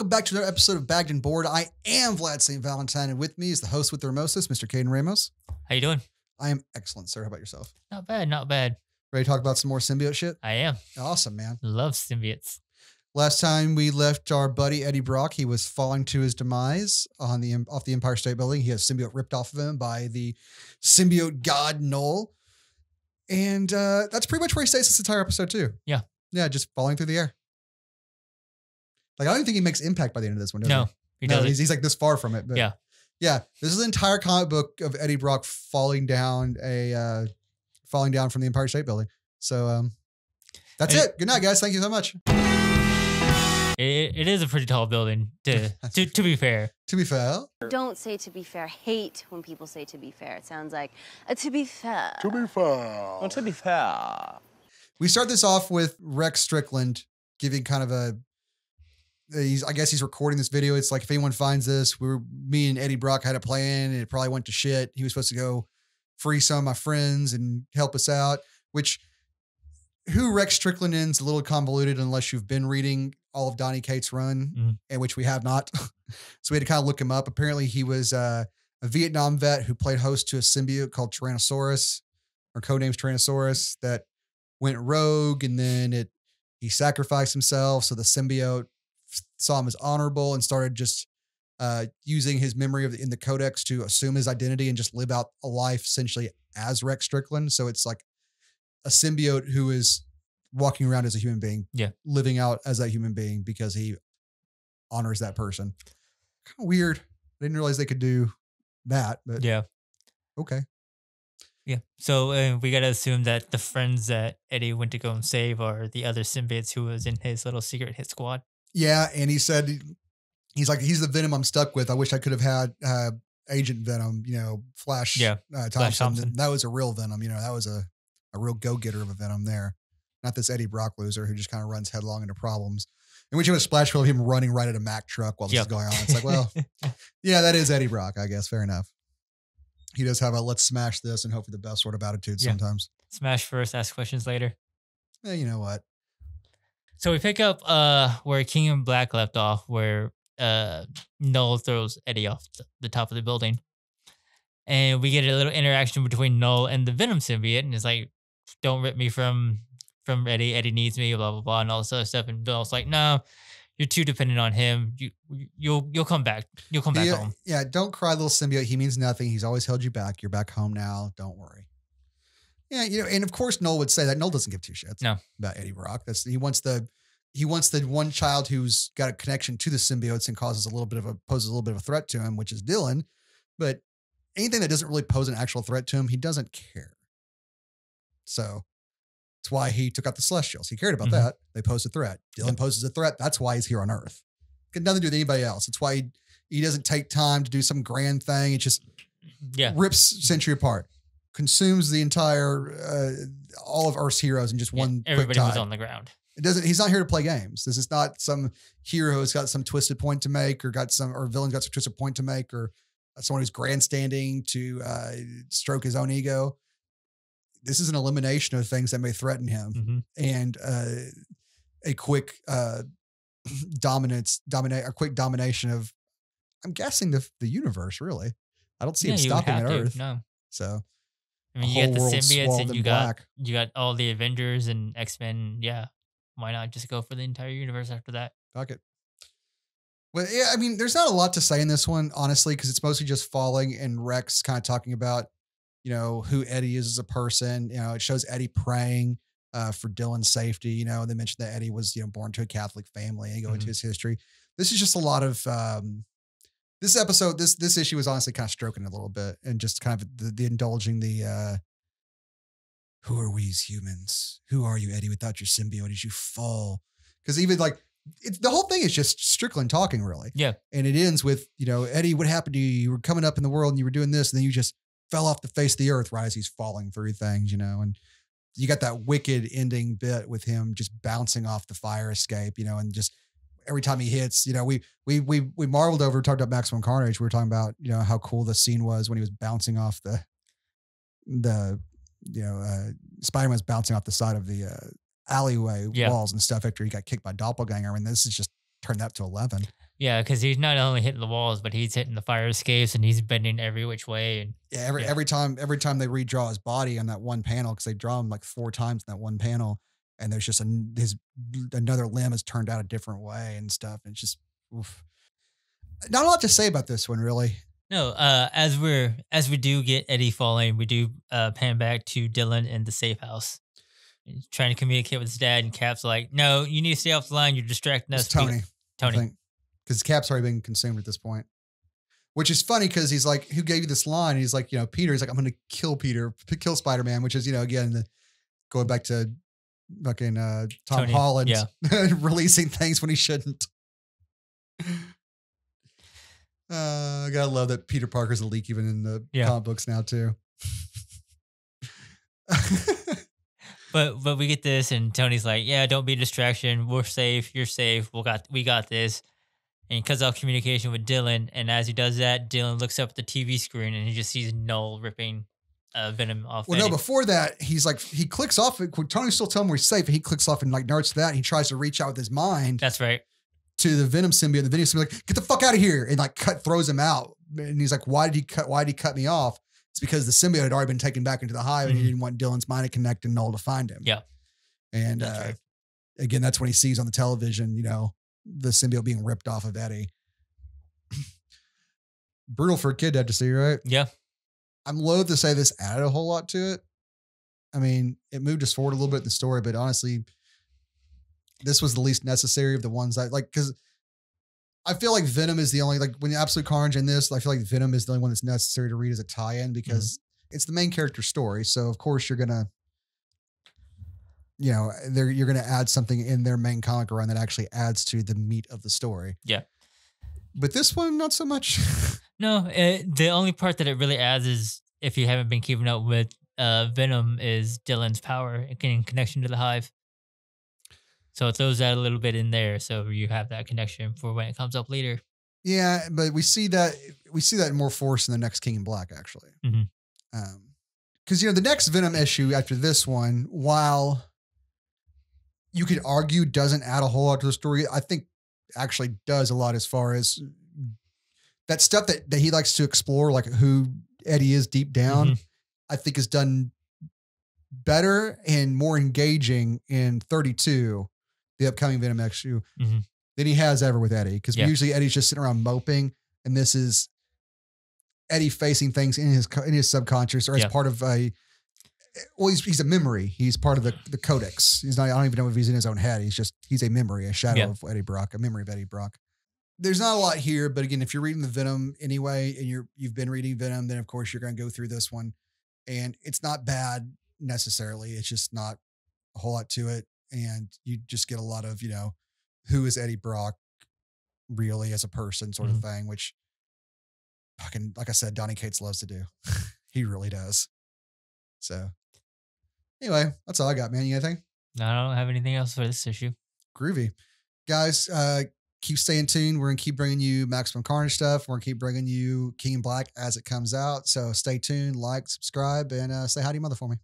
welcome back to another episode of Bagged and Bored. I am Vlad St. Valentine, and with me is the host with the Hermosis, Mr. Caden Ramos. How you doing? I am excellent, sir. How about yourself? Not bad, not bad. Ready to talk about some more symbiote shit? I am. Awesome, man. Love symbiotes. Last time we left our buddy Eddie Brock, he was falling to his demise off the Empire State Building. He has symbiote ripped off of him by the symbiote god Null. And that's pretty much where he stays this entire episode too. Yeah. Yeah, just falling through the air. Like, I don't even think he makes impact by the end of this one, does No, he doesn't. he's like this far from it. But Yeah. Yeah. This is the entire comic book of Eddie Brock falling down from the Empire State Building. So that's it. Good night, guys. Thank you so much. It is a pretty tall building, to be fair. To be fair. Don't say to be fair. I hate when people say to be fair. It sounds like to be fair. To be fair. Well, to be fair. We start this off with Rex Strickland giving kind of I guess he's recording this video. It's like, if anyone finds this, me and Eddie Brock had a plan and it probably went to shit. He was supposed to go free some of my friends and help us out, which who Rex Strickland is a little convoluted unless you've been reading all of Donny Cates' run, and which we have not. So we had to kind of look him up. Apparently he was a Vietnam vet who played host to a symbiote called Tyrannosaurus, or codenames Tyrannosaurus, that went rogue, and then he sacrificed himself. So the symbiote saw him as honorable and started just using his memory in the codex to assume his identity and just live out a life essentially as Rex Strickland. So it's like a symbiote who is walking around as a human being, living out as that human being because he honors that person. Kind of weird. I didn't realize they could do that, but Yeah. Okay. Yeah. So we got to assume that the friends that Eddie went to go and save are the other symbiotes who was in his little secret hit squad. Yeah. And he said, he's the Venom I'm stuck with. I wish I could have had Agent Venom, Flash, Flash Thompson. That was a real Venom. That was a real go-getter of a Venom there. Not this Eddie Brock loser who just kind of runs headlong into problems. And we have a splash film of him running right at a Mack truck while this is going on. It's like, well, yeah, that is Eddie Brock, I guess. Fair enough. He does have a let's smash this and hope for the best sort of attitude sometimes. Smash first, ask questions later. Yeah, you know what? So we pick up where King and Black left off, where Null throws Eddie off the top of the building. And we get a little interaction between Null and the Venom symbiote. And it's like, don't rip me from Eddie. Eddie needs me, blah, blah, blah, and all this other stuff. And Null's like, no, you're too dependent on him. You'll come back. You'll come back home. Yeah, don't cry, little symbiote. He means nothing. He's always held you back. You're back home now. Don't worry. Yeah, and of course Null would say that. Null doesn't give two shits about Eddie Brock. He wants the one child who's got a connection to the symbiotes and poses a little bit of a threat to him, which is Dylan. But anything that doesn't really pose an actual threat to him, he doesn't care. So that's why he took out the Celestials. He cared about that. They posed a threat. Dylan poses a threat. That's why he's here on Earth. Got nothing to do with anybody else. It's why he doesn't take time to do some grand thing. It just rips Century apart. Consumes the entire all of Earth's heroes in just one everybody quick time. was on the ground. He's not here to play games. This is not some hero who's got some twisted point to make or villain's got some twisted point to make or someone who's grandstanding to stroke his own ego. This is an elimination of things that may threaten him and a quick domination of, I'm guessing the universe, really. I don't see him stopping at Earth. No. So I mean, you got the symbiotes and you got all the Avengers and X-Men. Yeah. Why not just go for the entire universe after that? Fuck it. Well, yeah, I mean, there's not a lot to say in this one, honestly, because it's mostly just falling and Rex kind of talking about, who Eddie is as a person. It shows Eddie praying for Dylan's safety. They mentioned that Eddie was, born to a Catholic family and go into his history. This is just a lot of this episode. This issue was honestly kind of stroking it a little bit and just kind of the indulging the who are we as humans? Who are you, Eddie, without your symbiote as you fall? Because even like the whole thing is just Strickland talking, really. Yeah. And it ends with, Eddie, what happened to you? You were coming up in the world and you were doing this, and then you just fell off the face of the earth right as he's falling through things, and you got that wicked ending bit with him just bouncing off the fire escape, and just every time he hits, we marveled over, talked about Maximum Carnage. We were talking about, how cool the scene was when he was bouncing off Spider-Man was bouncing off the side of the alleyway walls and stuff after he got kicked by Doppelganger. I mean, this is just turned that to 11. Yeah, because he's not only hitting the walls, but he's hitting the fire escapes and he's bending every which way. And Yeah, every time they redraw his body on that one panel, because they draw him like 4 times in that one panel, and there's just another limb is turned out a different way and stuff. And it's just oof. Not a lot to say about this one, really. No, as we do get Eddie falling, we do pan back to Dylan in the safe house. He's trying to communicate with his dad, and Cap's like, "No, you need to stay off the line. You're distracting us." It's Tony, because Cap's already been consumed at this point. Which is funny because he's like, "Who gave you this line?" And he's like, Peter. He's like, "I'm going to kill Spider-Man," which is, again, going back to fucking Tom Tony, Holland yeah. releasing things when he shouldn't. I gotta love that Peter Parker's a leak even in the comic books now too. But we get this, and Tony's like, "Yeah, don't be a distraction. We're safe. You're safe. We got this." And he cuts off communication with Dylan. And as he does that, Dylan looks up at the TV screen and he just sees Null ripping Venom off. Well, no, before that, he's like, he clicks off. Tony's still telling him we're safe, and he clicks off and like darts to that. And he tries to reach out with his mind. That's right. To the Venom symbiote. The Venom symbiote like, get the fuck out of here, and like throws him out. And he's like, why did he cut me off? It's because the symbiote had already been taken back into the hive, and he didn't want Dylan's mind to connect and Null to find him. Yeah. And right. Again, that's when he sees on the television, the symbiote being ripped off of Eddie. Brutal for a kid to have to see, right? Yeah. I'm loath to say this added a whole lot to it. I mean, it moved us forward a little bit in the story, but honestly, this was the least necessary of the ones I like, because I feel like Venom is the only, like when Absolute Carnage in this, I feel like Venom is the only one that's necessary to read as a tie-in because it's the main character story. So of course you're going to, you're going to add something in their main comic run that actually adds to the meat of the story. Yeah. But this one, not so much. No, the only part that it really adds is, if you haven't been keeping up with Venom, is Dylan's power in connection to the hive. So it throws that a little bit in there, so you have that connection for when it comes up later. Yeah, but we see that in more force in the next King in Black, actually. Because the next Venom issue after this one, while you could argue doesn't add a whole lot to the story, I think actually does a lot as far as that stuff that he likes to explore, like who Eddie is deep down, I think is done better and more engaging in 32, the upcoming Venom issue, than he has ever with Eddie. Because usually Eddie's just sitting around moping, and this is Eddie facing things in his subconscious or as part of he's a memory. He's part of the codex. He's not, I don't even know if he's in his own head. He's a memory, a shadow of Eddie Brock, a memory of Eddie Brock. There's not a lot here, but again, if you're reading the Venom anyway, and you've been reading Venom, then of course you're going to go through this one, and it's not bad necessarily. It's just not a whole lot to it. And you just get a lot of, who is Eddie Brock really as a person sort of thing, which fucking, like I said, Donny Cates loves to do. He really does. So anyway, that's all I got, man. You got anything? No, I don't have anything else for this issue. Groovy. Guys, keep staying tuned. We're going to keep bringing you Maximum Carnage stuff. We're going to keep bringing you King in Black as it comes out. So stay tuned, like, subscribe, and say hi to your mother for me.